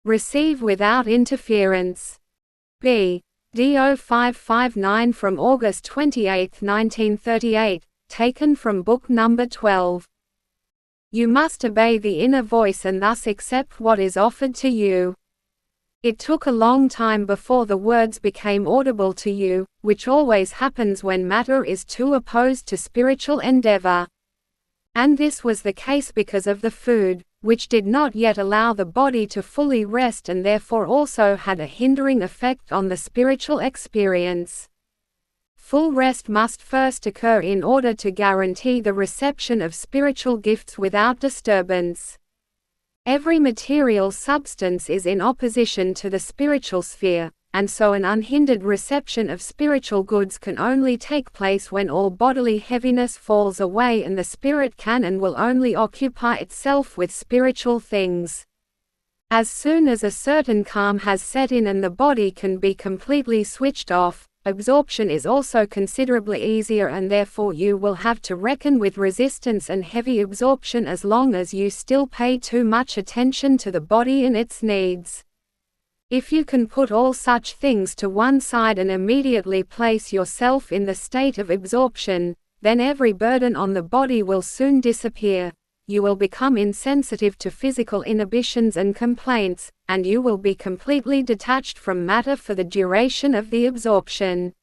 Receive without interference. BD0559 from August 28, 1938, taken from book number 12. You must obey the inner voice and thus accept what is offered to you. It took a long time before the words became audible to you, which always happens when matter is too opposed to spiritual endeavor. And this was the case because of the food, which did not yet allow the body to fully rest and therefore also had a hindering effect on the spiritual experience. Full rest must first occur in order to guarantee the reception of spiritual gifts without disturbance. Every material substance is in opposition to the spiritual sphere, and so an unhindered reception of spiritual goods can only take place when all bodily heaviness falls away and the spirit can and will only occupy itself with spiritual things. As soon as a certain calm has set in and the body can be completely switched off, absorption is also considerably easier, and therefore you will have to reckon with resistance and heavy absorption as long as you still pay too much attention to the body and its needs. If you can put all such things to one side and immediately place yourself in the state of absorption, then every burden on the body will soon disappear. You will become insensitive to physical inhibitions and complaints, and you will be completely detached from matter for the duration of the absorption.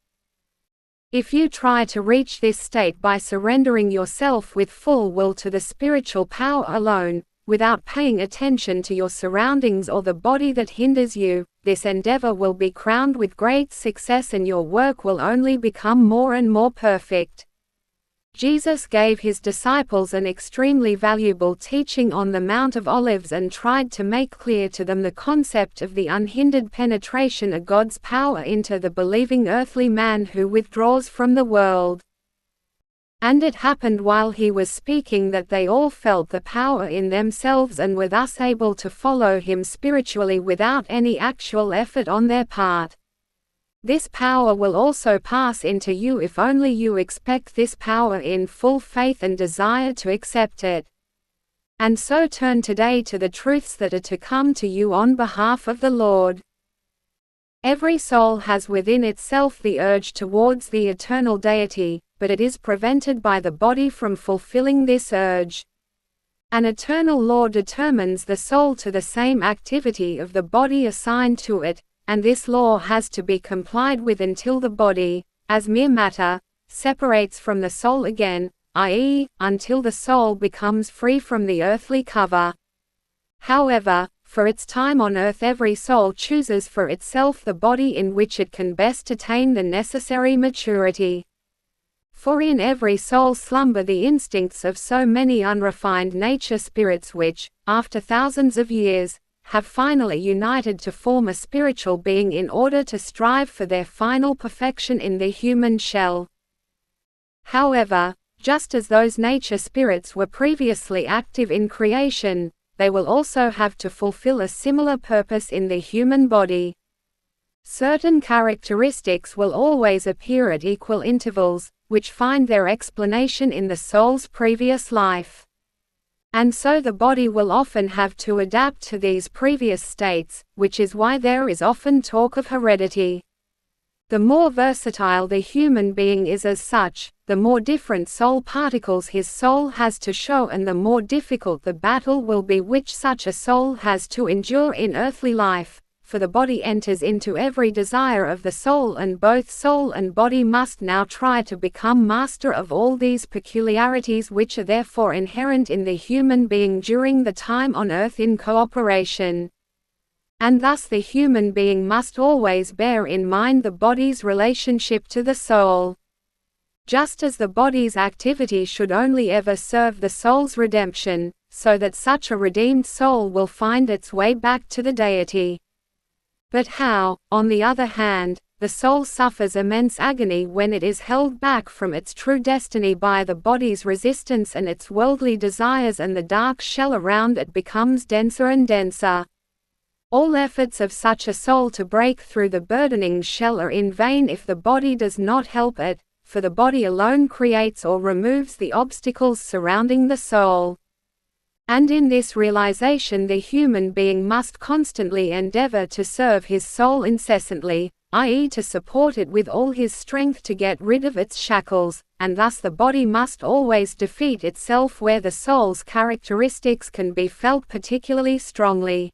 If you try to reach this state by surrendering yourself with full will to the spiritual power alone, without paying attention to your surroundings or the body that hinders you, this endeavor will be crowned with great success and your work will only become more and more perfect. Jesus gave his disciples an extremely valuable teaching on the Mount of Olives and tried to make clear to them the concept of the unhindered penetration of God's power into the believing earthly man who withdraws from the world. And it happened while he was speaking that they all felt the power in themselves and were thus able to follow him spiritually without any actual effort on their part. This power will also pass into you if only you expect this power in full faith and desire to accept it. And so turn today to the truths that are to come to you on behalf of the Lord. Every soul has within itself the urge towards the eternal deity, but it is prevented by the body from fulfilling this urge. An eternal law determines the soul to the same activity of the body assigned to it, and this law has to be complied with until the body, as mere matter, separates from the soul again, i.e., until the soul becomes free from the earthly cover. However, for its time on earth every soul chooses for itself the body in which it can best attain the necessary maturity. For in every soul slumber the instincts of so many unrefined nature spirits which, after thousands of years, have finally united to form a spiritual being in order to strive for their final perfection in the human shell. However, just as those nature spirits were previously active in creation, they will also have to fulfill a similar purpose in the human body. Certain characteristics will always appear at equal intervals, which find their explanation in the soul's previous life. And so the body will often have to adapt to these previous states, which is why there is often talk of heredity. The more versatile the human being is as such, the more different soul particles his soul has to show and the more difficult the battle will be which such a soul has to endure in earthly life, for the body enters into every desire of the soul and both soul and body must now try to become master of all these peculiarities which are therefore inherent in the human being during the time on earth in cooperation. And thus the human being must always bear in mind the body's relationship to the soul. Just as the body's activity should only ever serve the soul's redemption, so that such a redeemed soul will find its way back to the deity. But how, on the other hand, the soul suffers immense agony when it is held back from its true destiny by the body's resistance and its worldly desires, and the dark shell around it becomes denser and denser. All efforts of such a soul to break through the burdening shell are in vain if the body does not help it, for the body alone creates or removes the obstacles surrounding the soul. And in this realization the human being must constantly endeavor to serve his soul incessantly, i.e. to support it with all his strength to get rid of its shackles, and thus the body must always defeat itself where the soul's characteristics can be felt particularly strongly.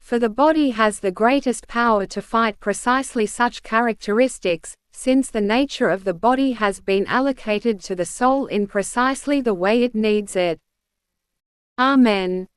For the body has the greatest power to fight precisely such characteristics, since the nature of the body has been allocated to the soul in precisely the way it needs it. Amen.